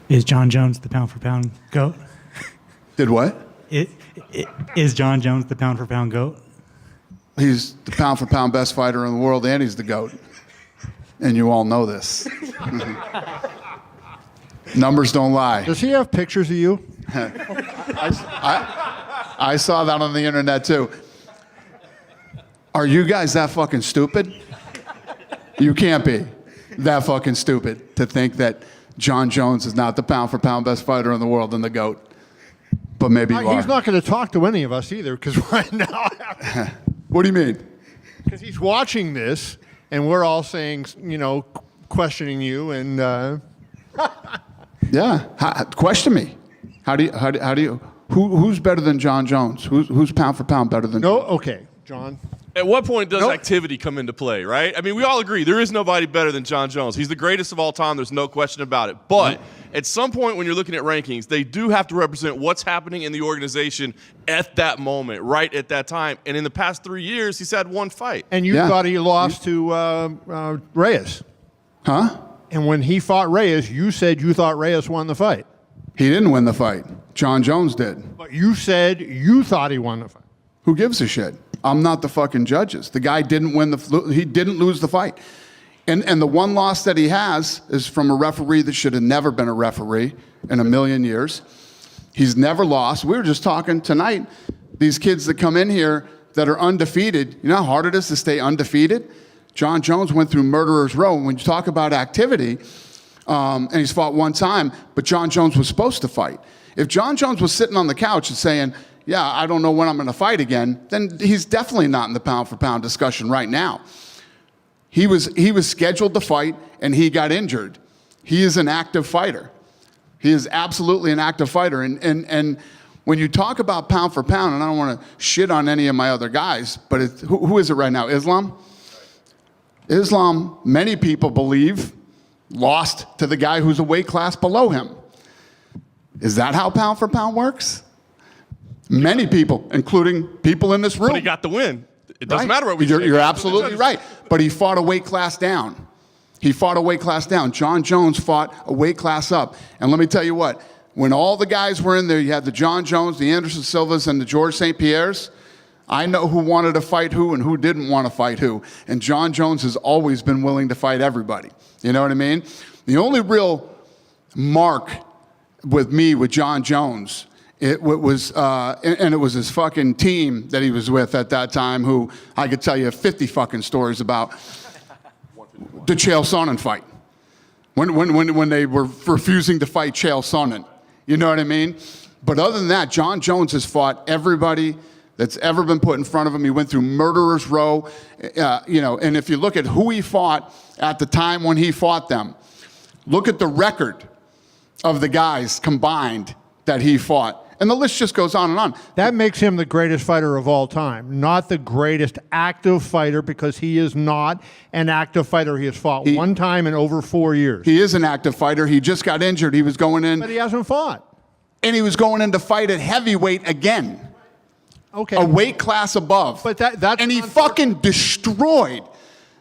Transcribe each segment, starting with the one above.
Is John Jones the pound for pound GOAT? Did what? Is John Jones the pound for pound GOAT? He's the pound for pound best fighter in the world, and he's the GOAT. And you all know this. Numbers don't lie. Does he have pictures of you? I saw that on the internet too. Are you guys that fucking stupid? You can't be that fucking stupid to think that John Jones is not the pound for pound best fighter in the world and the GOAT. But maybe you are. He's not going to talk to any of us either, because right now... What do you mean? Because he's watching this, and we're all saying, questioning you, and... Yeah, question me. How do you? Who's better than John Jones? Who's pound for pound better than? No, okay, John. At what point does activity come into play, right? I mean, we all agree there is nobody better than John Jones. He's the greatest of all time. There's no question about it. But at some point when you're looking at rankings, they do have to represent what's happening in the organization at that moment, right at that time. And in the past 3 years, he's had one fight. And you thought he lost to Reyes. Huh? And when he fought Reyes, you said you thought Reyes won the fight. He didn't win the fight. John Jones did. But you said you thought he won the fight. Who gives a shit? I'm not the fucking judges. The guy didn't win he didn't lose the fight. And the one loss that he has is from a referee that should have never been a referee in a million years. He's never lost. We were just talking tonight, these kids that come in here that are undefeated, you know how hard it is to stay undefeated? John Jones went through murderer's row. When you talk about activity, and he's fought one time, but John Jones was supposed to fight. If John Jones was sitting on the couch and saying, yeah, I don't know when I'm going to fight again, then he's definitely not in the pound for pound discussion right now. He was scheduled to fight, and he got injured. He is an active fighter. He is absolutely an active fighter. And when you talk about pound for pound, and I don't want to shit on any of my other guys, but who is it right now? Islam? Islam, many people believe, lost to the guy who's a weight class below him. Is that how pound for pound works? Many people, including people in this room. But he got the win. It doesn't matter what we say. You're absolutely right. But he fought a weight class down. He fought a weight class down. John Jones fought a weight class up. And let me tell you what, when all the guys were in there, you had the John Jones, the Anderson Silvas, and the George St. Pierres. I know who wanted to fight who and who didn't want to fight who. And John Jones has always been willing to fight everybody. You know what I mean? The only real mark with me, with John Jones, it was his fucking team that he was with at that time, who I could tell you 50 fucking stories about. The Chael Sonnen fight. When they were refusing to fight Chael Sonnen. You know what I mean? But other than that, John Jones has fought everybody that's ever been put in front of him. He went through murderer's row, and if you look at who he fought at the time when he fought them, look at the record of the guys combined that he fought. And the list just goes on and on. That makes him the greatest fighter of all time, not the greatest active fighter, because he is not an active fighter. He has fought one time in over 4 years. He is an active fighter. He just got injured. He was going in. But he hasn't fought. And he was going in to fight at heavyweight again. Okay. A weight class above. But that's and he fucking destroyed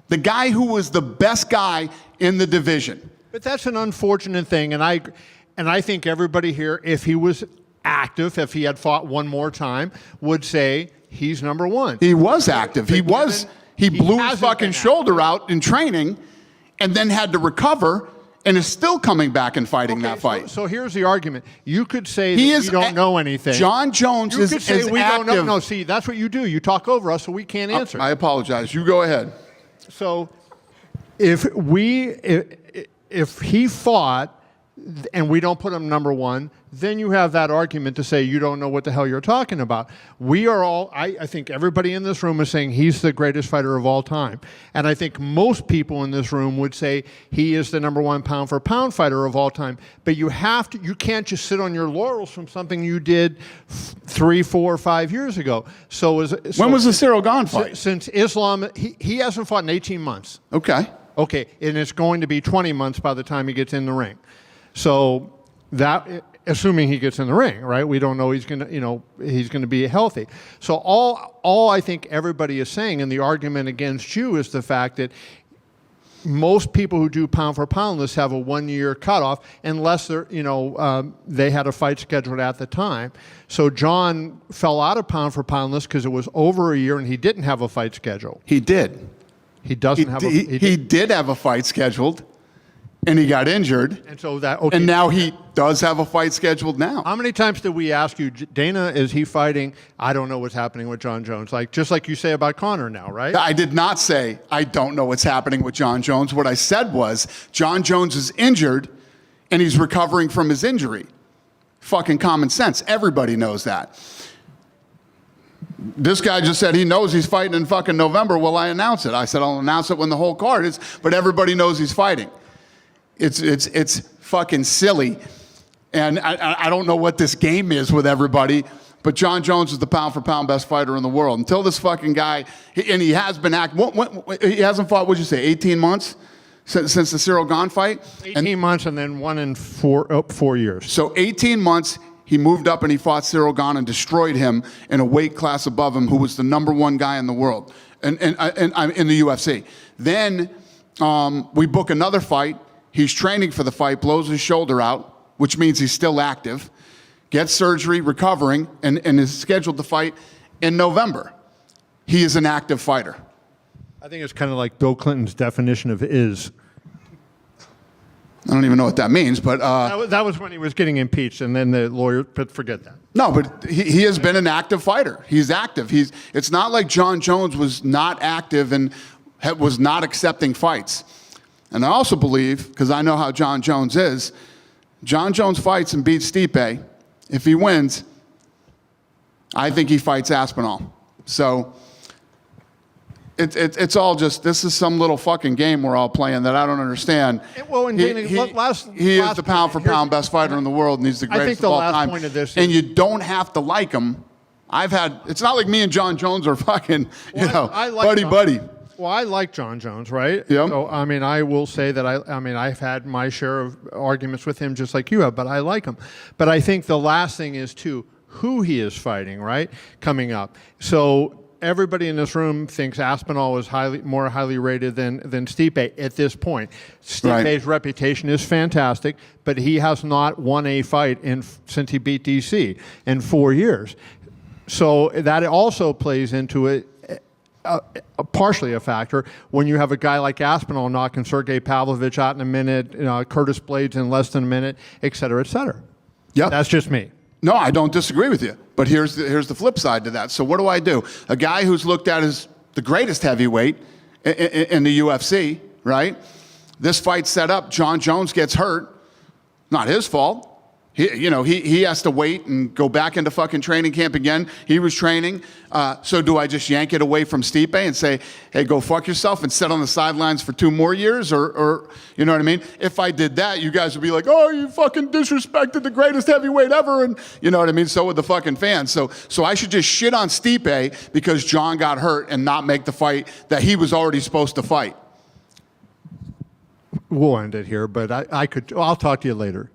the guy who was the best guy in the division. But that's an unfortunate thing, and I think everybody here, if he was active, if he had fought one more time, would say he's number one. He was active. He blew his fucking shoulder out in training and then had to recover and is still coming back and fighting that fight. So here's the argument. You could say that we don't know anything. John Jones is we active. Don't know. No, see, that's what you do. You talk over us, so we can't answer. I apologize. You go ahead. So if he fought and we don't put him number one, then you have that argument to say you don't know what the hell you're talking about. We are all, I think everybody in this room is saying he's the greatest fighter of all time. And I think most people in this room would say he is the number one pound for pound fighter of all time. But you can't just sit on your laurels from something you did 3, 4, 5 years ago. When was the Cyril Gahn fight? Since Islam, he hasn't fought in 18 months. Okay. Okay, and it's going to be 20 months by the time he gets in the ring. So that, assuming he gets in the ring, right? We don't know he's going to be healthy. So all I think everybody is saying, and the argument against you is the fact that most people who do pound for pound lists have a 1-year cutoff, unless they're, they had a fight scheduled at the time. So John fell out of pound for pound list because it was over a year and he didn't have a fight scheduled. He did. He doesn't have a. He did have a fight scheduled, and he got injured. And so that okay. And now he does have a fight scheduled now. How many times did we ask you, Dana, is he fighting? I don't know what's happening with John Jones. Just like you say about Conor now, right? I did not say I don't know what's happening with John Jones. What I said was John Jones is injured, and he's recovering from his injury. Fucking common sense. Everybody knows that. This guy just said he knows he's fighting in fucking November. Will I announce it? I said I'll announce it when the whole card is, but everybody knows he's fighting. It's fucking silly. And I don't know what this game is with everybody, but John Jones is the pound-for-pound best fighter in the world. Until this fucking guy, and he has been he hasn't fought, what'd you say, 18 months since the Ciryl Gane fight? 18 months and then 1 in 4 years. So 18 months, he moved up and he fought Ciryl Gane and destroyed him in a weight class above him, who was the #1 guy in the world, and in the UFC. Then we book another fight. He's training for the fight, blows his shoulder out, which means he's still active, gets surgery, recovering, and is scheduled to fight in November. He is an active fighter. I think it's kind of like Bill Clinton's definition of is. I don't even know what that means, but... that was when he was getting impeached, and then the lawyer, but forget that. No, but he has been an active fighter. He's active. It's not like John Jones was not active and was not accepting fights. And I also believe, because I know how John Jones is, John Jones fights and beats Stipe. If he wins, I think he fights Aspinall. So it's all just, this is some little fucking game we're all playing that I don't understand. Well, and he is the pound-for-pound best fighter in the world, and he's the greatest of all time. I think the last point of this and you don't have to like him. It's not like me and John Jones are fucking, buddy. Well, I like John Jones, right? Yep. So, I mean, I will say that I've had my share of arguments with him just like you have, but I like him. But I think the last thing is, too, who he is fighting, right, coming up. So everybody in this room thinks Aspinall is more highly rated than Stipe at this point. Stipe's reputation is fantastic, but he has not won a fight since he beat DC in 4 years. So that also plays into it. Partially a factor when you have a guy like Aspinall knocking Sergey Pavlovich out in a minute, Curtis Blades in less than a minute, et cetera, et cetera. Yeah, that's just me. No, I don't disagree with you. But here's the flip side to that. So what do? A guy who's looked at as the greatest heavyweight in the UFC, right? This fight set up. John Jones gets hurt. Not his fault. He has to wait and go back into fucking training camp again. He was training. So do I just yank it away from Stipe and say, hey, go fuck yourself and sit on the sidelines for 2 more years? Or you know what I mean? If I did that, you guys would be like, oh, you fucking disrespected the greatest heavyweight ever. And you know what I mean? So would the fucking fans. So I should just shit on Stipe because John got hurt and not make the fight that he was already supposed to fight. We'll end it here, but I'll talk to you later.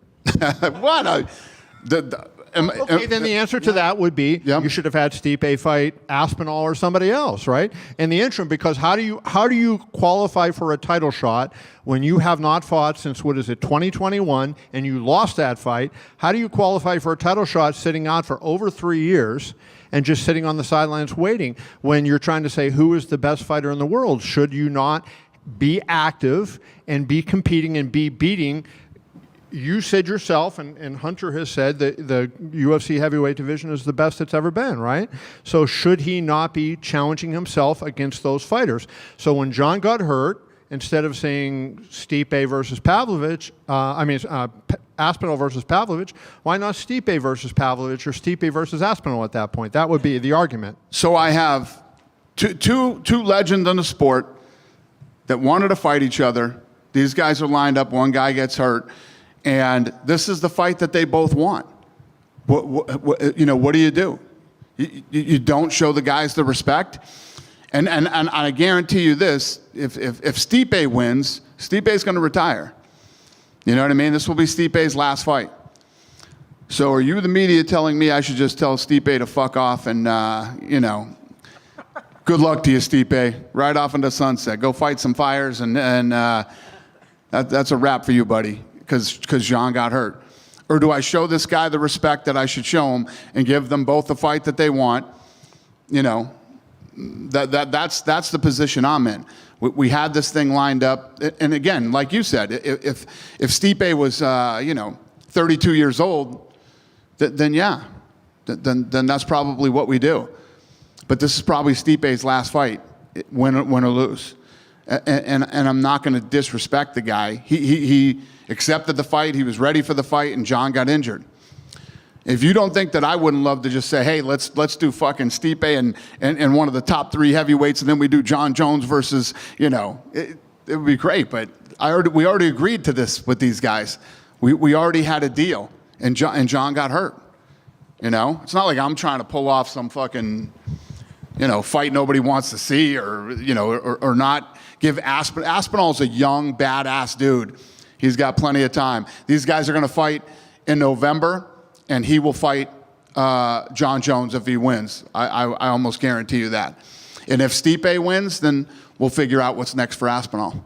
What? Okay, then the answer to that would be you should have had Stipe fight Aspinall or somebody else, right? In the interim, because how do you qualify for a title shot when you have not fought since 2021 and you lost that fight? How do you qualify for a title shot sitting out for over 3 years and just sitting on the sidelines waiting when you're trying to say who is the best fighter in the world? Should you not be active and be competing and be beating? You said yourself, and Hunter has said that the UFC heavyweight division is the best it's ever been, right? So should he not be challenging himself against those fighters? So when John got hurt, instead of saying Stipe versus Pavlovich, Aspinall versus Pavlovich, why not Stipe versus Pavlovich or Stipe versus Aspinall at that point? That would be the argument. So I have two legends in the sport that wanted to fight each other. These guys are lined up. One guy gets hurt. And this is the fight that they both want. What do you do? You don't show the guys the respect. And I guarantee you this, if Stipe wins, Stipe's going to retire. You know what I mean? This will be Stipe's last fight. So are you, the media, telling me I should just tell Stipe to fuck off and, Good luck to you, Stipe. Right off into sunset. Go fight some fires, and that's a wrap for you, buddy, because Jean got hurt. Or do I show this guy the respect that I should show him and give them both the fight that they want? You know, that's the position I'm in. We had this thing lined up, and again, like you said, if Stipe was 32 years old, then yeah, then that's probably what we do. But this is probably Stipe's last fight, win or lose. And I'm not going to disrespect the guy. He accepted the fight. He was ready for the fight, and John got injured. If you don't think that I wouldn't love to just say, hey, let's do fucking Stipe and one of the top 3 heavyweights, and then we do John Jones versus, it would be great. But we already agreed to this with these guys. We already had a deal, and John got hurt. It's not like I'm trying to pull off some fucking fight nobody wants to see, or not give Aspinall's a young, badass dude. He's got plenty of time. These guys are going to fight in November, and he will fight John Jones if he wins. I almost guarantee you that. And if Stipe wins, then we'll figure out what's next for Aspinall.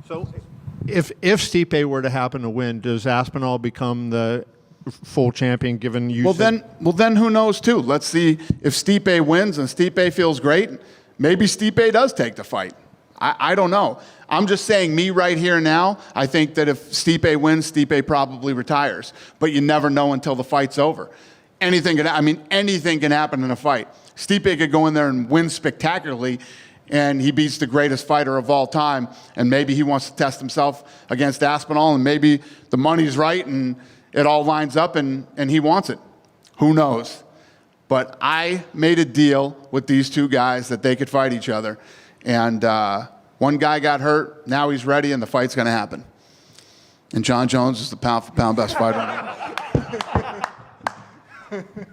So if Stipe were to happen to win, does Aspinall become the full champion, given you then who knows too. Let's see if Stipe wins and Stipe feels great. Maybe Stipe does take the fight. I don't know. I'm just saying, me right here now, I think that if Stipe wins, Stipe probably retires. But you never know until the fight's over. Anything can happen in a fight. Stipe could go in there and win spectacularly, and he beats the greatest fighter of all time, and maybe he wants to test himself against Aspinall, and maybe the money's right, and it all lines up, and he wants it. Who knows? But I made a deal with these 2 guys that they could fight each other. And one guy got hurt. Now he's ready, and the fight's going to happen. And John Jones is the pound-for-pound best fighter in the world.